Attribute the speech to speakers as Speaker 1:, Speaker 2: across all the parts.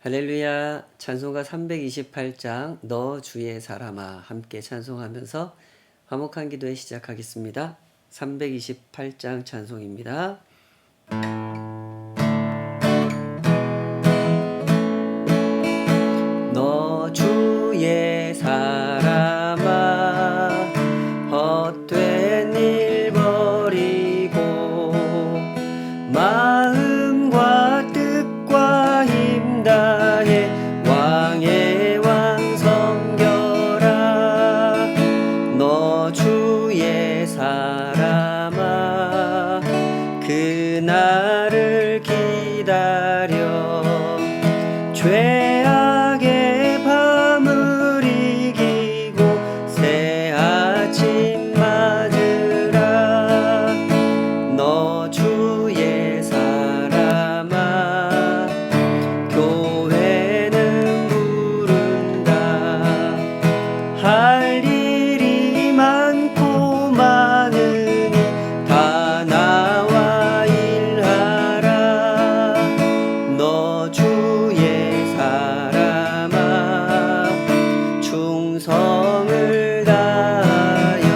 Speaker 1: 할렐루야. 찬송가 328장 너 주의 사람아 함께 찬송하면서 화목한 기도에 시작하겠습니다. 328장 찬송입니다. 너 주의 사람아 헛된 일 버리고 마음과 뜻과 힘 다해 왕의 왕 섬겨라. 너 주의 사람아 그날을 기다려 죄악의 밤을 이기고 새 아침 맞으라. 너 주의 사람아 교회는 부른다. 할 일이 많고 많으니 다 나와 일하라. 너 주의 사람아 충성을 다하여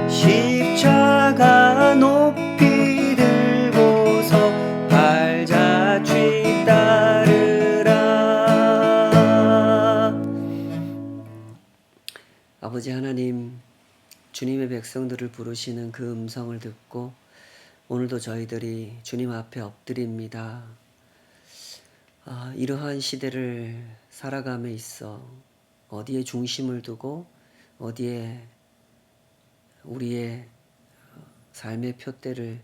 Speaker 1: 십자가 높이 들고서 발자취 따르라. 아버지 하나님, 주님의 백성들을 부르시는 그 음성을 듣고 오늘도 저희들이 주님 앞에 엎드립니다. 이러한 시대를 살아감에 있어 어디에 중심을 두고 어디에 우리의 삶의 푯대를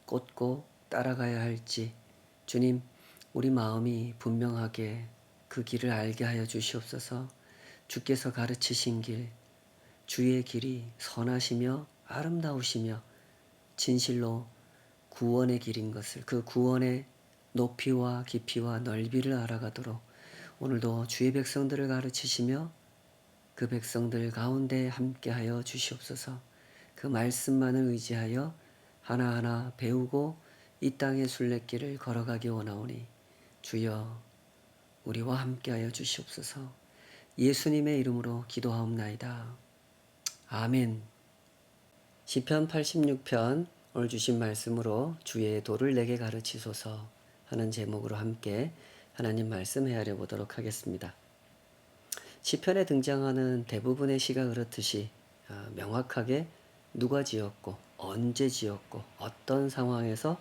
Speaker 1: 꽂고 따라가야 할지 주님, 우리 마음이 분명하게 그 길을 알게 하여 주시옵소서. 주께서 가르치신 길, 주의 길이 선하시며 아름다우시며 진실로 구원의 길인 것을, 그 구원의 높이와 깊이와 넓이를 알아가도록 오늘도 주의 백성들을 가르치시며 그 백성들 가운데 함께하여 주시옵소서. 그 말씀만을 의지하여 하나하나 배우고 이 땅의 순례길을 걸어가기 원하오니 주여 우리와 함께하여 주시옵소서. 예수님의 이름으로 기도하옵나이다. 아멘. 시편 86편 오늘 주신 말씀으로 주의 도를 내게 가르치소서 하는 제목으로 함께 하나님 말씀 헤아려 보도록 하겠습니다. 시편에 등장하는 대부분의 시가 그렇듯이 명확하게 누가 지었고 언제 지었고 어떤 상황에서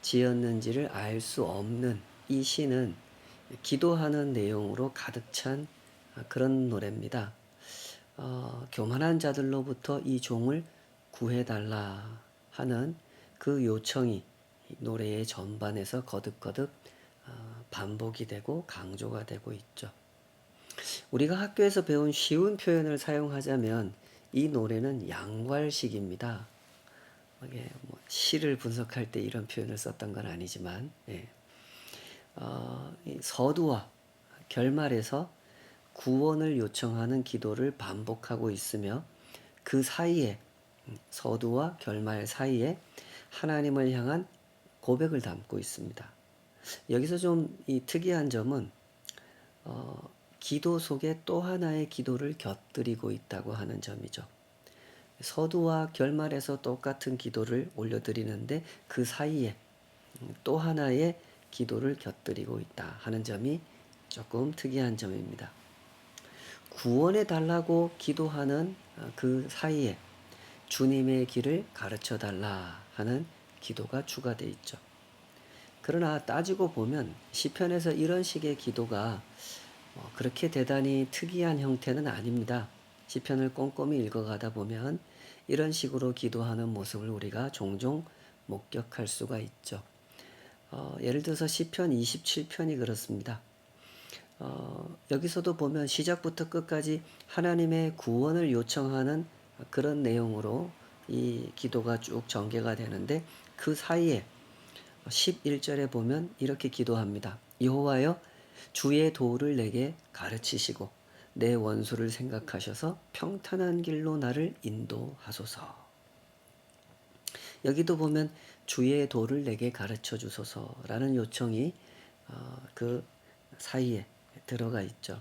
Speaker 1: 지었는지를 알 수 없는 이 시는 기도하는 내용으로 가득 찬 그런 노래입니다. 교만한 자들로부터 이 종을 구해달라 하는 그 요청이 노래의 전반에서 거듭거듭 반복이 되고 강조가 되고 있죠. 우리가 학교에서 배운 쉬운 표현을 사용하자면 이 노래는 양괄식입니다. 이게 시를 분석할 때 이런 표현을 썼던 건 아니지만 서두와 결말에서 구원을 요청하는 기도를 반복하고 있으며 그 사이에 서두와 결말 사이에 하나님을 향한 고백을 담고 있습니다. 여기서 좀 이 특이한 점은 기도 속에 또 하나의 기도를 곁들이고 있다고 하는 점이죠. 서두와 결말에서 똑같은 기도를 올려드리는데 그 사이에 또 하나의 기도를 곁들이고 있다 하는 점이 조금 특이한 점입니다. 구원해 달라고 기도하는 그 사이에 주님의 길을 가르쳐 달라 하는 기도가 추가되어 있죠. 그러나 따지고 보면 시편에서 이런 식의 기도가 그렇게 대단히 특이한 형태는 아닙니다. 시편을 꼼꼼히 읽어가다 보면 이런 식으로 기도하는 모습을 우리가 종종 목격할 수가 있죠. 예를 들어서 시편 27편이 그렇습니다. 여기서도 보면 시작부터 끝까지 하나님의 구원을 요청하는 그런 내용으로 이 기도가 쭉 전개가 되는데 그 사이에 11절에 보면 이렇게 기도합니다. 여호와여 주의 도를 내게 가르치시고 내 원수를 생각하셔서 평탄한 길로 나를 인도하소서. 여기도 보면 주의 도를 내게 가르쳐 주소서라는 요청이 그 사이에 들어가 있죠.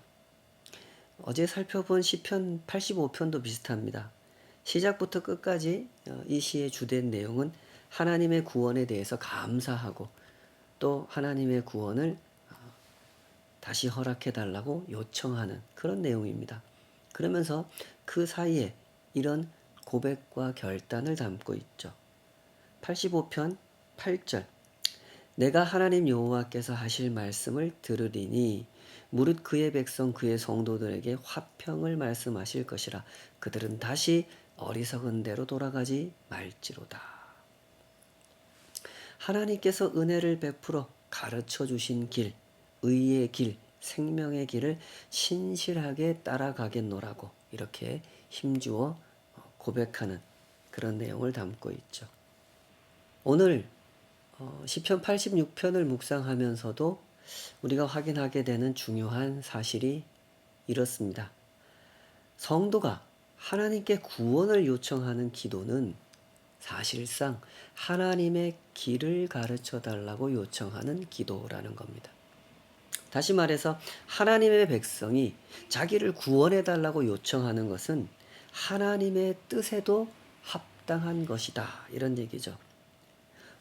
Speaker 1: 어제 살펴본 시편 85편도 비슷합니다. 시작부터 끝까지 이 시의 주된 내용은 하나님의 구원에 대해서 감사하고 또 하나님의 구원을 다시 허락해 달라고 요청하는 그런 내용입니다. 그러면서 그 사이에 이런 고백과 결단을 담고 있죠. 85편 8절 내가 하나님 여호와께서 하실 말씀을 들으리니 무릇 그의 백성 그의 성도들에게 화평을 말씀하실 것이라 그들은 다시 어리석은 대로 돌아가지 말지로다. 하나님께서 은혜를 베풀어 가르쳐 주신 길, 의의 길, 생명의 길을 신실하게 따라가겠노라고 이렇게 힘주어 고백하는 그런 내용을 담고 있죠. 오늘 시편 86편을 묵상하면서도 우리가 확인하게 되는 중요한 사실이 이렇습니다. 성도가 하나님께 구원을 요청하는 기도는 사실상 하나님의 길을 가르쳐 달라고 요청하는 기도라는 겁니다. 다시 말해서 하나님의 백성이 자기를 구원해 달라고 요청하는 것은 하나님의 뜻에도 합당한 것이다. 이런 얘기죠.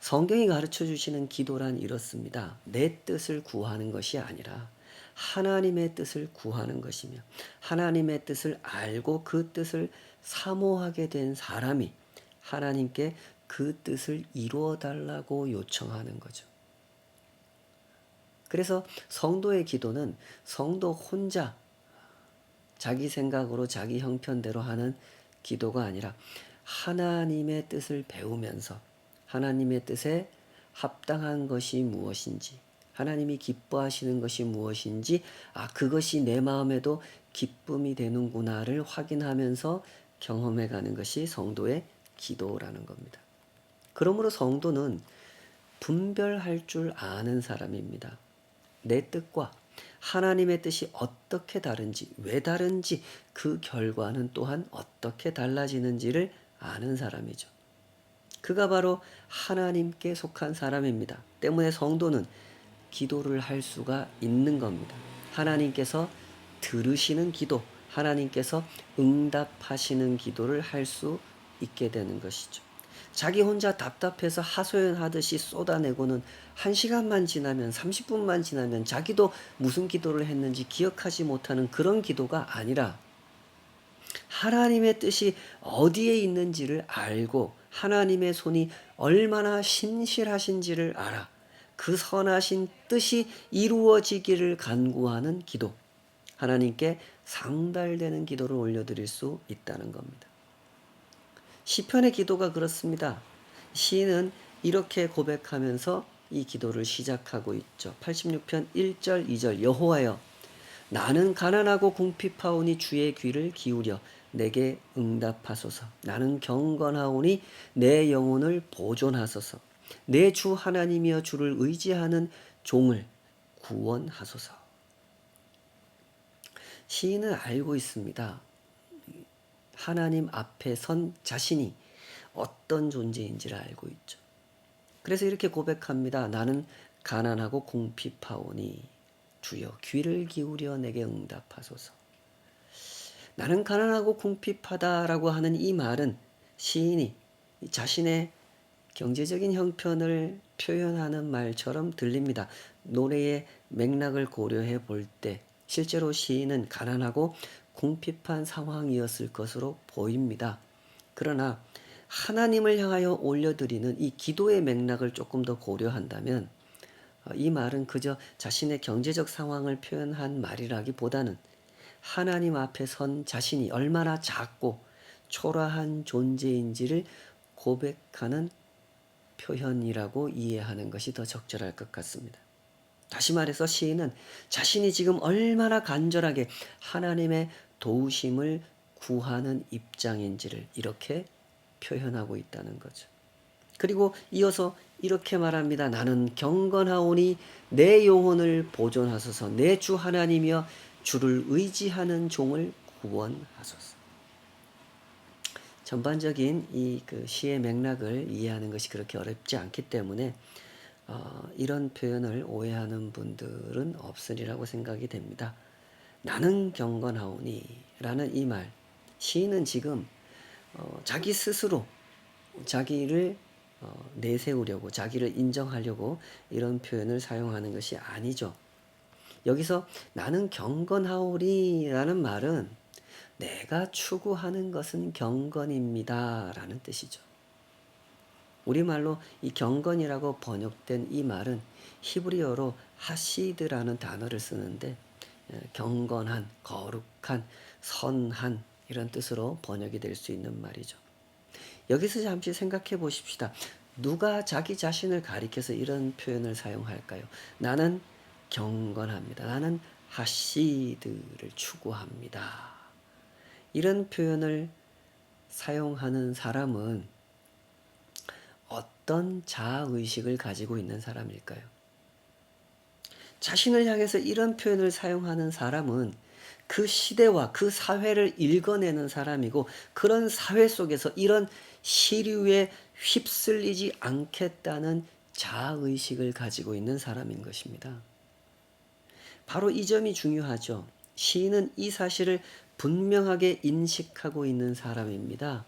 Speaker 1: 성경이 가르쳐 주시는 기도란 이렇습니다. 내 뜻을 구하는 것이 아니라 하나님의 뜻을 구하는 것이며 하나님의 뜻을 알고 그 뜻을 사모하게 된 사람이 하나님께 그 뜻을 이루어 달라고 요청하는 거죠. 그래서 성도의 기도는 성도 혼자 자기 생각으로 자기 형편대로 하는 기도가 아니라 하나님의 뜻을 배우면서 하나님의 뜻에 합당한 것이 무엇인지 하나님이 기뻐하시는 것이 무엇인지 그것이 내 마음에도 기쁨이 되는구나를 확인하면서 경험해가는 것이 성도의 기도라는 겁니다. 그러므로 성도는 분별할 줄 아는 사람입니다. 내 뜻과 하나님의 뜻이 어떻게 다른지, 왜 다른지, 그 결과는 또한 어떻게 달라지는지를 아는 사람이죠. 그가 바로 하나님께 속한 사람입니다. 때문에 성도는 기도를 할 수가 있는 겁니다. 하나님께서 들으시는 기도, 하나님께서 응답하시는 기도를 할 수 있게 되는 것이죠. 자기 혼자 답답해서 하소연하듯이 쏟아내고는 1시간만 지나면 30분만 지나면 자기도 무슨 기도를 했는지 기억하지 못하는 그런 기도가 아니라 하나님의 뜻이 어디에 있는지를 알고 하나님의 손이 얼마나 신실하신지를 알아 그 선하신 뜻이 이루어지기를 간구하는 기도, 하나님께 상달되는 기도를 올려드릴 수 있다는 겁니다. 시편의 기도가 그렇습니다. 시인은 이렇게 고백하면서 이 기도를 시작하고 있죠. 86편 1절 2절 여호와여 나는 가난하고 궁핍하오니 주의 귀를 기울여 내게 응답하소서. 나는 경건하오니 내 영혼을 보존하소서. 내 주 하나님이여 주를 의지하는 종을 구원하소서. 시인은 알고 있습니다. 하나님 앞에 선 자신이 어떤 존재인지를 알고 있죠. 그래서 이렇게 고백합니다. 나는 가난하고 궁핍하오니 주여 귀를 기울여 내게 응답하소서. 나는 가난하고 궁핍하다라고 하는 이 말은 시인이 자신의 경제적인 형편을 표현하는 말처럼 들립니다. 노래의 맥락을 고려해 볼 때 실제로 시인은 가난하고 궁핍한 상황이었을 것으로 보입니다. 그러나 하나님을 향하여 올려드리는 이 기도의 맥락을 조금 더 고려한다면 이 말은 그저 자신의 경제적 상황을 표현한 말이라기보다는 하나님 앞에 선 자신이 얼마나 작고 초라한 존재인지를 고백하는 표현이라고 이해하는 것이 더 적절할 것 같습니다. 다시 말해서 시인은 자신이 지금 얼마나 간절하게 하나님의 도우심을 구하는 입장인지를 이렇게 표현하고 있다는 거죠. 그리고 이어서 이렇게 말합니다. 나는 경건하오니 내 영혼을 보존하소서. 내 주 하나님이여 주를 의지하는 종을 구원하소서. 전반적인 이 그 시의 맥락을 이해하는 것이 그렇게 어렵지 않기 때문에 이런 표현을 오해하는 분들은 없으리라고 생각이 됩니다. 나는 경건하오니 라는 이 말, 시인은 지금 자기 스스로 자기를 내세우려고, 자기를 인정하려고 이런 표현을 사용하는 것이 아니죠. 여기서 나는 경건하오리 라는 말은 내가 추구하는 것은 경건입니다 라는 뜻이죠. 우리말로 이 경건이라고 번역된 이 말은 히브리어로 하시드라는 단어를 쓰는데 경건한, 거룩한, 선한 이런 뜻으로 번역이 될 수 있는 말이죠. 여기서 잠시 생각해 보십시다. 누가 자기 자신을 가리켜서 이런 표현을 사용할까요? 나는 경건합니다. 나는 하시드를 추구합니다. 이런 표현을 사용하는 사람은 어떤 자아의식을 가지고 있는 사람일까요? 자신을 향해서 이런 표현을 사용하는 사람은 그 시대와 그 사회를 읽어내는 사람이고 그런 사회 속에서 이런 시류에 휩쓸리지 않겠다는 자아의식을 가지고 있는 사람인 것입니다. 바로 이 점이 중요하죠. 시인은 이 사실을 분명하게 인식하고 있는 사람입니다.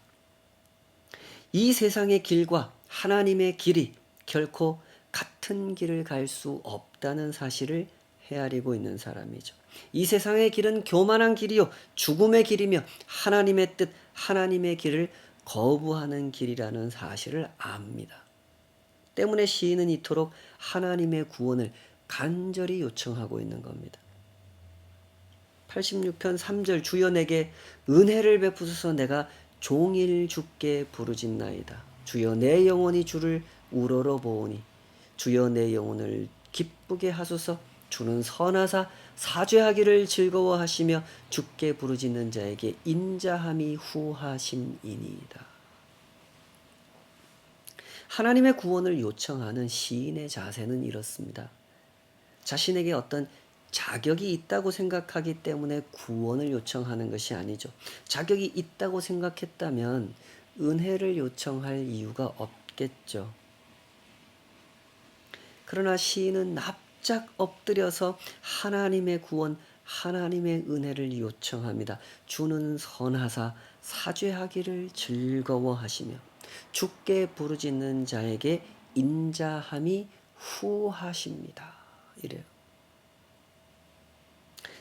Speaker 1: 이 세상의 길과 하나님의 길이 결코 같은 길을 갈 수 없다는 사실을 헤아리고 있는 사람이죠. 이 세상의 길은 교만한 길이요 죽음의 길이며 하나님의 뜻, 하나님의 길을 거부하는 길이라는 사실을 압니다. 때문에 시인은 이토록 하나님의 구원을 간절히 요청하고 있는 겁니다. 86편 3절 주여 내게 은혜를 베푸소서 내가 종일 주께 부르짖나이다. 주여 내 영혼이 주를 우러러 보오니 주여 내 영혼을 기쁘게 하소서. 주는 선하사 사죄하기를 즐거워하시며 주께 부르짖는 자에게 인자함이 후하심이니이다. 하나님의 구원을 요청하는 시인의 자세는 이렇습니다. 자신에게 어떤 자격이 있다고 생각하기 때문에 구원을 요청하는 것이 아니죠. 자격이 있다고 생각했다면 은혜를 요청할 이유가 없겠죠. 그러나 시인은 납작 엎드려서 하나님의 구원, 하나님의 은혜를 요청합니다. 주는 선하사 사죄하기를 즐거워하시며 주께 부르짖는 자에게 인자함이 후하십니다. 이래요.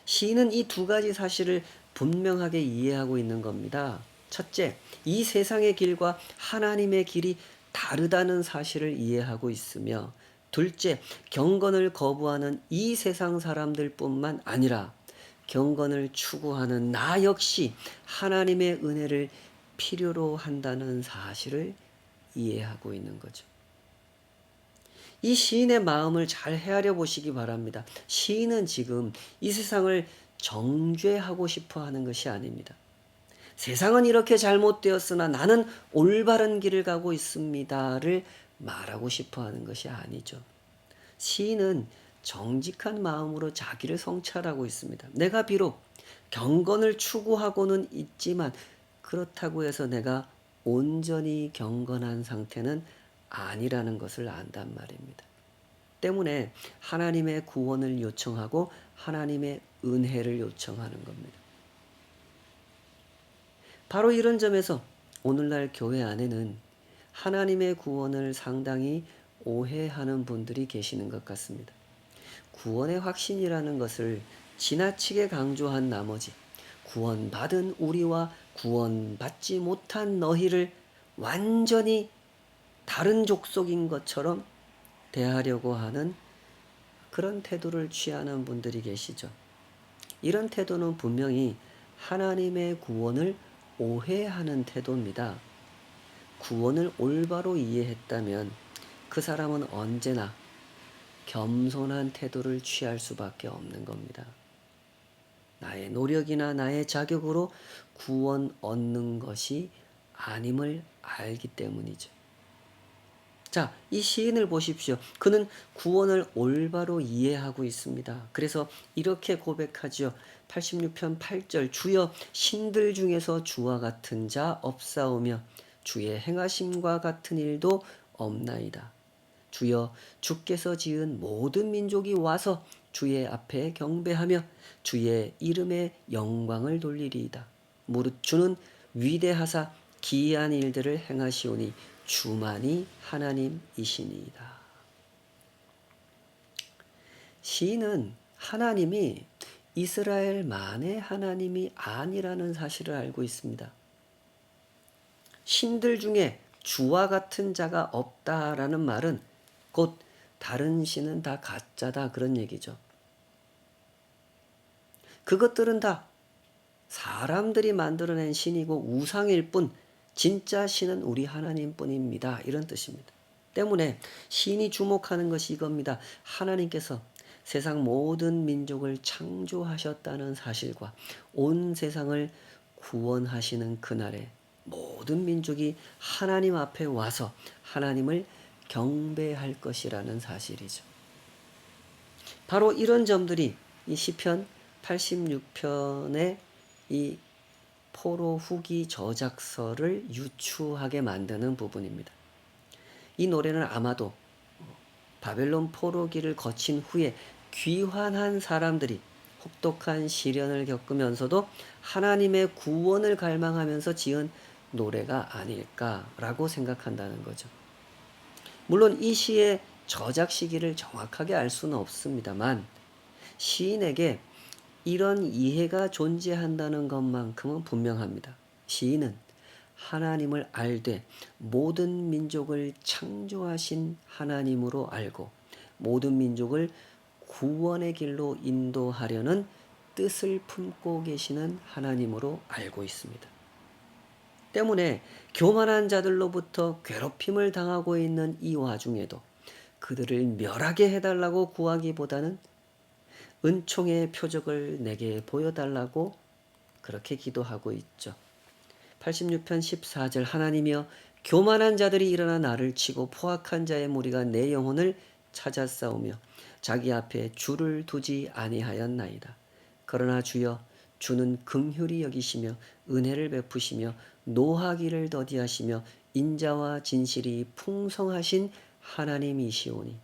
Speaker 1: 시인은 이 두 가지 사실을 분명하게 이해하고 있는 겁니다. 첫째, 이 세상의 길과 하나님의 길이 다르다는 사실을 이해하고 있으며, 둘째, 경건을 거부하는 이 세상 사람들뿐만 아니라 경건을 추구하는 나 역시 하나님의 은혜를 필요로 한다는 사실을 이해하고 있는 거죠. 이 시인의 마음을 잘 헤아려 보시기 바랍니다. 시인은 지금 이 세상을 정죄하고 싶어 하는 것이 아닙니다. 세상은 이렇게 잘못되었으나 나는 올바른 길을 가고 있습니다를 말하고 싶어 하는 것이 아니죠. 시인은 정직한 마음으로 자기를 성찰하고 있습니다. 내가 비록 경건을 추구하고는 있지만 그렇다고 해서 내가 온전히 경건한 상태는 아니라는 것을 안단 말입니다. 때문에 하나님의 구원을 요청하고 하나님의 은혜를 요청하는 겁니다. 바로 이런 점에서 오늘날 교회 안에는 하나님의 구원을 상당히 오해하는 분들이 계시는 것 같습니다. 구원의 확신이라는 것을 지나치게 강조한 나머지 구원받은 우리와 구원받지 못한 너희를 완전히 다른 족속인 것처럼 대하려고 하는 그런 태도를 취하는 분들이 계시죠. 이런 태도는 분명히 하나님의 구원을 오해하는 태도입니다. 구원을 올바로 이해했다면 그 사람은 언제나 겸손한 태도를 취할 수밖에 없는 겁니다. 나의 노력이나 나의 자격으로 구원 얻는 것이 아님을 알기 때문이죠. 자, 이 시인을 보십시오. 그는 구원을 올바로 이해하고 있습니다. 그래서 이렇게 고백하지요. 86편 8절 주여 신들 중에서 주와 같은 자 없사오며 주의 행하심과 같은 일도 없나이다. 주여 주께서 지은 모든 민족이 와서 주의 앞에 경배하며 주의 이름에 영광을 돌리리이다. 무릇 주는 위대하사 기이한 일들을 행하시오니 주만이 하나님이시니이다. 시인은 하나님이 이스라엘만의 하나님이 아니라는 사실을 알고 있습니다. 신들 중에 주와 같은 자가 없다라는 말은 곧 다른 신은 다 가짜다 그런 얘기죠. 그것들은 다 사람들이 만들어낸 신이고 우상일 뿐 진짜 신은 우리 하나님뿐입니다. 이런 뜻입니다. 때문에 시인이 주목하는 것이 이겁니다. 하나님께서 세상 모든 민족을 창조하셨다는 사실과 온 세상을 구원하시는 그날에 모든 민족이 하나님 앞에 와서 하나님을 경배할 것이라는 사실이죠. 바로 이런 점들이 이 시편 86편의 이 포로 후기 저작서를 유추하게 만드는 부분입니다. 이 노래는 아마도 바벨론 포로기를 거친 후에 귀환한 사람들이 혹독한 시련을 겪으면서도 하나님의 구원을 갈망하면서 지은 노래가 아닐까라고 생각한다는 거죠. 물론 이 시의 저작 시기를 정확하게 알 수는 없습니다만 시인에게 이런 이해가 존재한다는 것만큼은 분명합니다. 시인은 하나님을 알되 모든 민족을 창조하신 하나님으로 알고 모든 민족을 구원의 길로 인도하려는 뜻을 품고 계시는 하나님으로 알고 있습니다. 때문에 교만한 자들로부터 괴롭힘을 당하고 있는 이 와중에도 그들을 멸하게 해달라고 구하기보다는 은총의 표적을 내게 보여달라고 그렇게 기도하고 있죠. 86편 14절 하나님이여 교만한 자들이 일어나 나를 치고 포악한 자의 무리가 내 영혼을 찾아 싸우며 자기 앞에 줄을 두지 아니하였나이다. 그러나 주여 주는 긍휼히 여기시며 은혜를 베푸시며 노하기를 더디하시며 인자와 진실이 풍성하신 하나님이시오니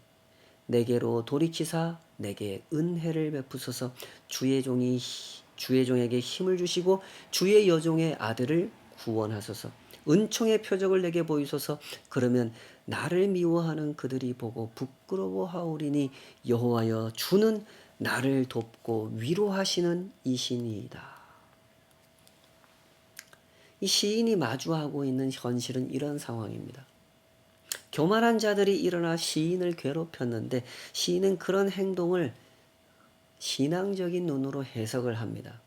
Speaker 1: 내게로 돌이키사 내게 은혜를 베푸소서. 주의 종에게 힘을 주시고 주의 여종의 아들을 구원하소서. 은총의 표적을 내게 보이소서. 그러면 나를 미워하는 그들이 보고 부끄러워하오리니 여호와여 주는 나를 돕고 위로하시는 이신이이다. 이 시인이 마주하고 있는 현실은 이런 상황입니다. 교만한 자들이 일어나 시인을 괴롭혔는데 시인은 그런 행동을 신앙적인 눈으로 해석을 합니다.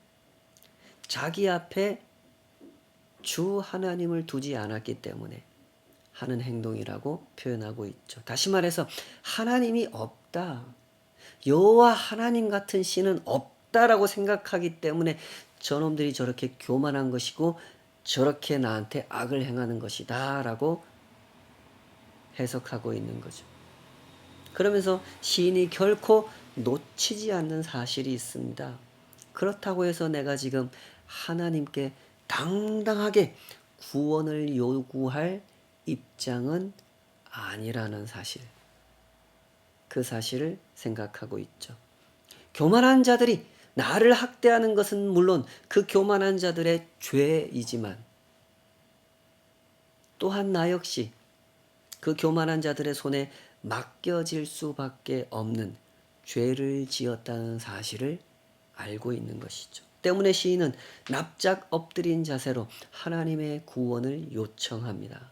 Speaker 1: 자기 앞에 주 하나님을 두지 않았기 때문에 하는 행동이라고 표현하고 있죠. 다시 말해서 하나님이 없다. 여호와 하나님 같은 신은 없다라고 생각하기 때문에 저놈들이 저렇게 교만한 것이고 저렇게 나한테 악을 행하는 것이다 라고 해석하고 있는 거죠. 그러면서 시인이 결코 놓치지 않는 사실이 있습니다. 그렇다고 해서 내가 지금 하나님께 당당하게 구원을 요구할 입장은 아니라는 사실. 그 사실을 생각하고 있죠. 교만한 자들이 나를 학대하는 것은 물론 그 교만한 자들의 죄이지만 또한 나 역시 그 교만한 자들의 손에 맡겨질 수밖에 없는 죄를 지었다는 사실을 알고 있는 것이죠. 때문에 시인은 납작 엎드린 자세로 하나님의 구원을 요청합니다.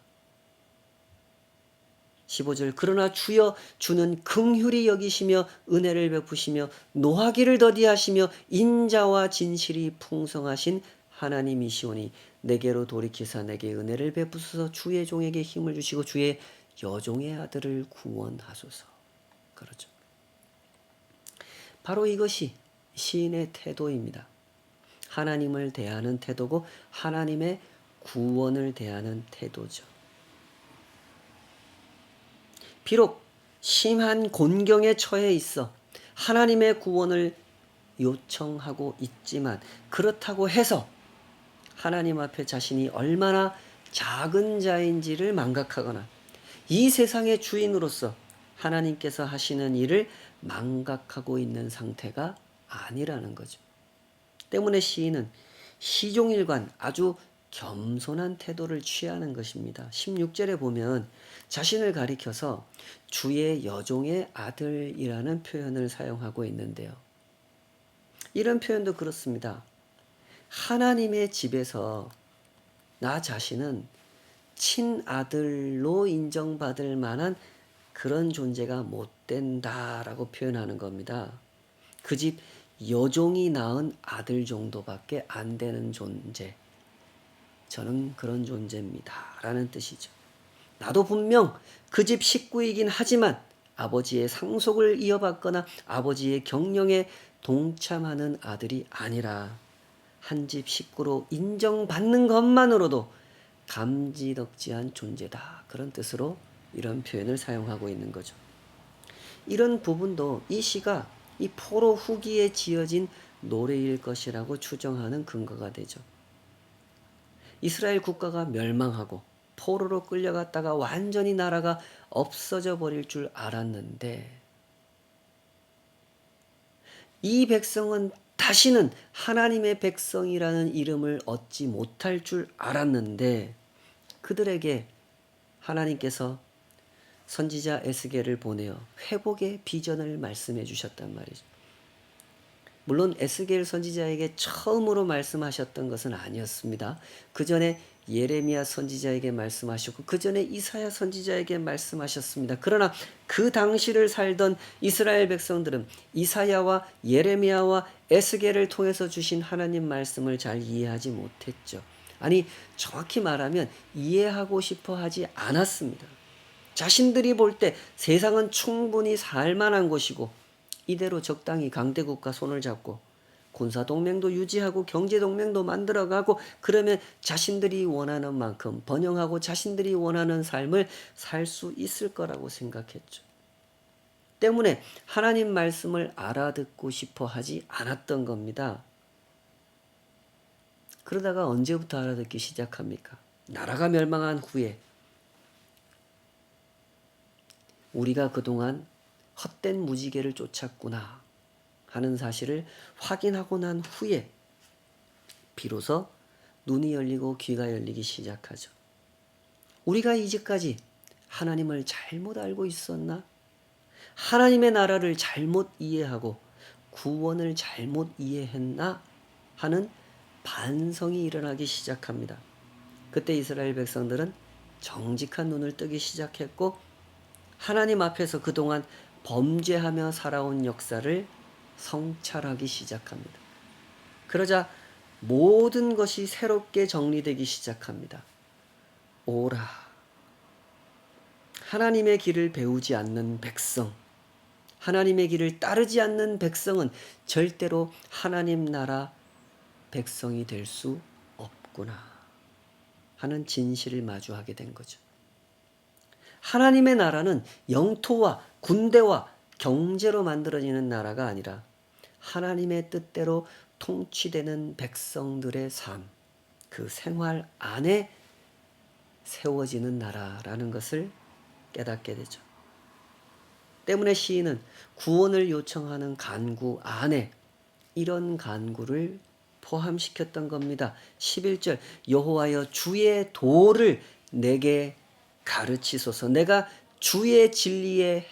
Speaker 1: 15절 그러나 주여 주는 긍휼히 여기시며 은혜를 베푸시며 노하기를 더디하시며 인자와 진실이 풍성하신 하나님이시오니 내게로 돌이키사 내게 은혜를 베푸소서. 주의 종에게 힘을 주시고 주의 여종의 아들을 구원하소서. 그렇죠. 바로 이것이 시인의 태도입니다. 하나님을 대하는 태도고 하나님의 구원을 대하는 태도죠. 비록 심한 곤경에 처해 있어 하나님의 구원을 요청하고 있지만 그렇다고 해서 하나님 앞에 자신이 얼마나 작은 자인지를 망각하거나 이 세상의 주인으로서 하나님께서 하시는 일을 망각하고 있는 상태가 아니라는 거죠. 때문에 시인은 시종일관 아주 겸손한 태도를 취하는 것입니다. 16절에 보면 자신을 가리켜서 주의 여종의 아들이라는 표현을 사용하고 있는데요. 이런 표현도 그렇습니다. 하나님의 집에서 나 자신은 친아들로 인정받을 만한 그런 존재가 못 된다라고 표현하는 겁니다. 그 집 여종이 낳은 아들 정도밖에 안 되는 존재. 저는 그런 존재입니다. 라는 뜻이죠. 나도 분명 그 집 식구이긴 하지만 아버지의 상속을 이어받거나 아버지의 경영에 동참하는 아들이 아니라 한 집 식구로 인정받는 것만으로도 감지덕지한 존재다. 그런 뜻으로 이런 표현을 사용하고 있는 거죠. 이런 부분도 이 시가 이 포로 후기에 지어진 노래일 것이라고 추정하는 근거가 되죠. 이스라엘 국가가 멸망하고 포로로 끌려갔다가 완전히 나라가 없어져 버릴 줄 알았는데 이 백성은 다시는 하나님의 백성이라는 이름을 얻지 못할 줄 알았는데 그들에게 하나님께서 선지자 에스겔을 보내어 회복의 비전을 말씀해 주셨단 말이죠. 물론 에스겔 선지자에게 처음으로 말씀하셨던 것은 아니었습니다. 그 전에 예레미야 선지자에게 말씀하셨고 그 전에 이사야 선지자에게 말씀하셨습니다. 그러나 그 당시를 살던 이스라엘 백성들은 이사야와 예레미야와 에스겔을 통해서 주신 하나님 말씀을 잘 이해하지 못했죠. 아니 정확히 말하면 이해하고 싶어 하지 않았습니다. 자신들이 볼 때 세상은 충분히 살만한 곳이고 이대로 적당히 강대국과 손을 잡고 군사동맹도 유지하고 경제동맹도 만들어가고 그러면 자신들이 원하는 만큼 번영하고 자신들이 원하는 삶을 살 수 있을 거라고 생각했죠. 때문에 하나님 말씀을 알아듣고 싶어 하지 않았던 겁니다. 그러다가 언제부터 알아듣기 시작합니까? 나라가 멸망한 후에 우리가 그동안 헛된 무지개를 쫓았구나 하는 사실을 확인하고 난 후에 비로소 눈이 열리고 귀가 열리기 시작하죠. 우리가 이제까지 하나님을 잘못 알고 있었나? 하나님의 나라를 잘못 이해하고 구원을 잘못 이해했나? 하는 반성이 일어나기 시작합니다. 그때 이스라엘 백성들은 정직한 눈을 뜨기 시작했고 하나님 앞에서 그동안 범죄하며 살아온 역사를 성찰하기 시작합니다. 그러자 모든 것이 새롭게 정리되기 시작합니다. 오라. 하나님의 길을 배우지 않는 백성, 하나님의 길을 따르지 않는 백성은 절대로 하나님 나라 백성이 될 수 없구나 하는 진실을 마주하게 된 거죠. 하나님의 나라는 영토와 군대와 경제로 만들어지는 나라가 아니라 하나님의 뜻대로 통치되는 백성들의 삶, 그 생활 안에 세워지는 나라라는 것을 깨닫게 되죠. 때문에 시인은 구원을 요청하는 간구 안에 이런 간구를 포함시켰던 겁니다. 11절 여호와여 주의 도를 내게 가르치소서. 내가 주의 진리에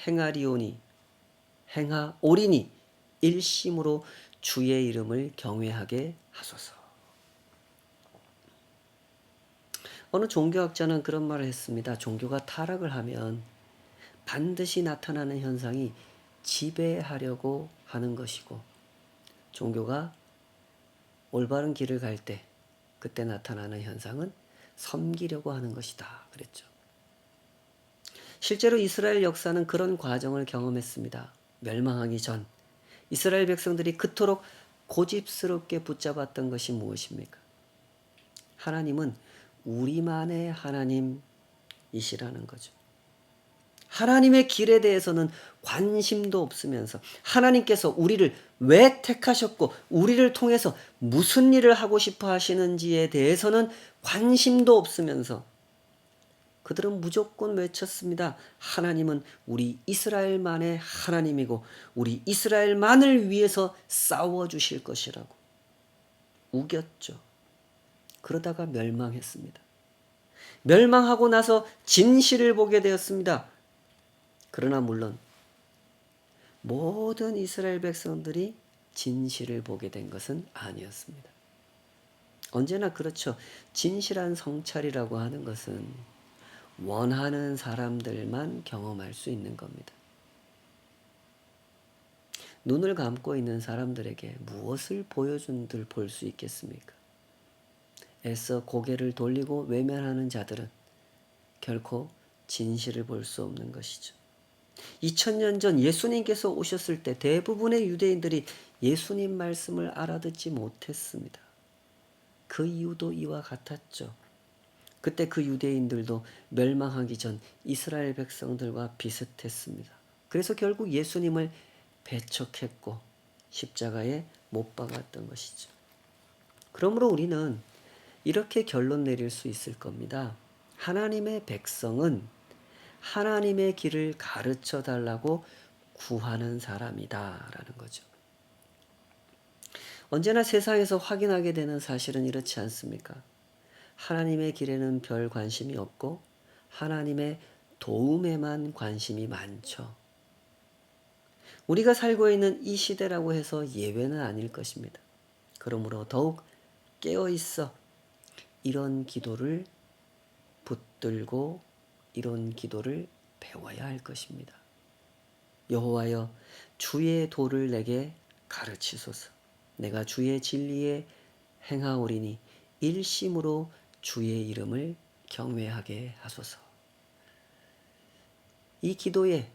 Speaker 1: 행하오리니 일심으로 주의 이름을 경외하게 하소서. 어느 종교학자는 그런 말을 했습니다. 종교가 타락을 하면 반드시 나타나는 현상이 지배하려고 하는 것이고 종교가 올바른 길을 갈 때 그때 나타나는 현상은 섬기려고 하는 것이다. 그랬죠. 실제로 이스라엘 역사는 그런 과정을 경험했습니다. 멸망하기 전 이스라엘 백성들이 그토록 고집스럽게 붙잡았던 것이 무엇입니까? 하나님은 우리만의 하나님이시라는 거죠. 하나님의 길에 대해서는 관심도 없으면서 하나님께서 우리를 왜 택하셨고 우리를 통해서 무슨 일을 하고 싶어 하시는지에 대해서는 관심도 없으면서 그들은 무조건 외쳤습니다. 하나님은 우리 이스라엘만의 하나님이고 우리 이스라엘만을 위해서 싸워주실 것이라고 우겼죠. 그러다가 멸망했습니다. 멸망하고 나서 진실을 보게 되었습니다. 그러나 물론 모든 이스라엘 백성들이 진실을 보게 된 것은 아니었습니다. 언제나 그렇죠. 진실한 성찰이라고 하는 것은 원하는 사람들만 경험할 수 있는 겁니다. 눈을 감고 있는 사람들에게 무엇을 보여준들 볼 수 있겠습니까? 애써 고개를 돌리고 외면하는 자들은 결코 진실을 볼 수 없는 것이죠. 2000년 전 예수님께서 오셨을 때 대부분의 유대인들이 예수님 말씀을 알아듣지 못했습니다. 그 이유도 이와 같았죠. 그때 그 유대인들도 멸망하기 전 이스라엘 백성들과 비슷했습니다. 그래서 결국 예수님을 배척했고 십자가에 못 박았던 것이죠. 그러므로 우리는 이렇게 결론 내릴 수 있을 겁니다. 하나님의 백성은 하나님의 길을 가르쳐 달라고 구하는 사람이다라는 거죠. 언제나 세상에서 확인하게 되는 사실은 이렇지 않습니까? 하나님의 길에는 별 관심이 없고 하나님의 도움에만 관심이 많죠. 우리가 살고 있는 이 시대라고 해서 예외는 아닐 것입니다. 그러므로 더욱 깨어 있어 이런 기도를 붙들고 이런 기도를 배워야 할 것입니다. 여호와여 주의 도를 내게 가르치소서. 내가 주의 진리에 행하오리니 일심으로 주의 이름을 경외하게 하소서. 이 기도의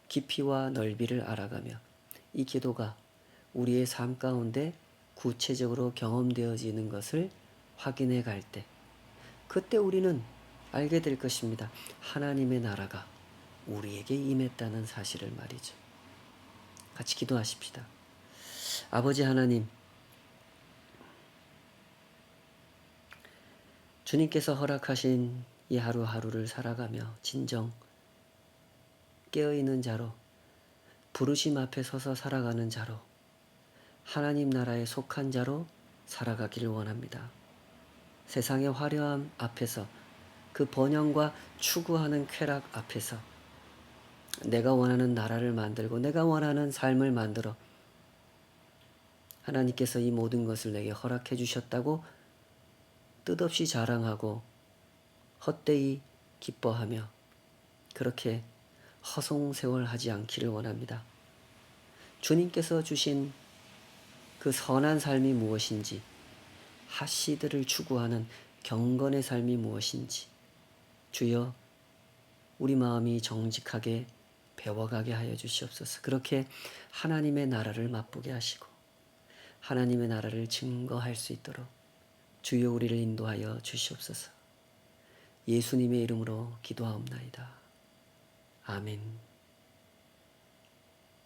Speaker 1: 깊이와 넓이를 알아가며 이 기도가 우리의 삶 가운데 구체적으로 경험되어지는 것을 확인해 갈 때 그때 우리는 알게 될 것입니다. 하나님의 나라가 우리에게 임했다는 사실을 말이죠. 같이 기도하십시다. 아버지 하나님, 주님께서 허락하신 이 하루하루를 살아가며 진정 깨어있는 자로 부르심 앞에 서서 살아가는 자로 하나님 나라에 속한 자로 살아가기를 원합니다. 세상의 화려함 앞에서 그 번영과 추구하는 쾌락 앞에서 내가 원하는 나라를 만들고 내가 원하는 삶을 만들어 하나님께서 이 모든 것을 내게 허락해 주셨다고 뜻없이 자랑하고 헛되이 기뻐하며 그렇게 허송세월하지 않기를 원합니다. 주님께서 주신 그 선한 삶이 무엇인지 하시드를 추구하는 경건의 삶이 무엇인지 주여 우리 마음이 정직하게 배워가게 하여 주시옵소서. 그렇게 하나님의 나라를 맛보게 하시고 하나님의 나라를 증거할 수 있도록 주여 우리를 인도하여 주시옵소서. 예수님의 이름으로 기도하옵나이다. 아멘.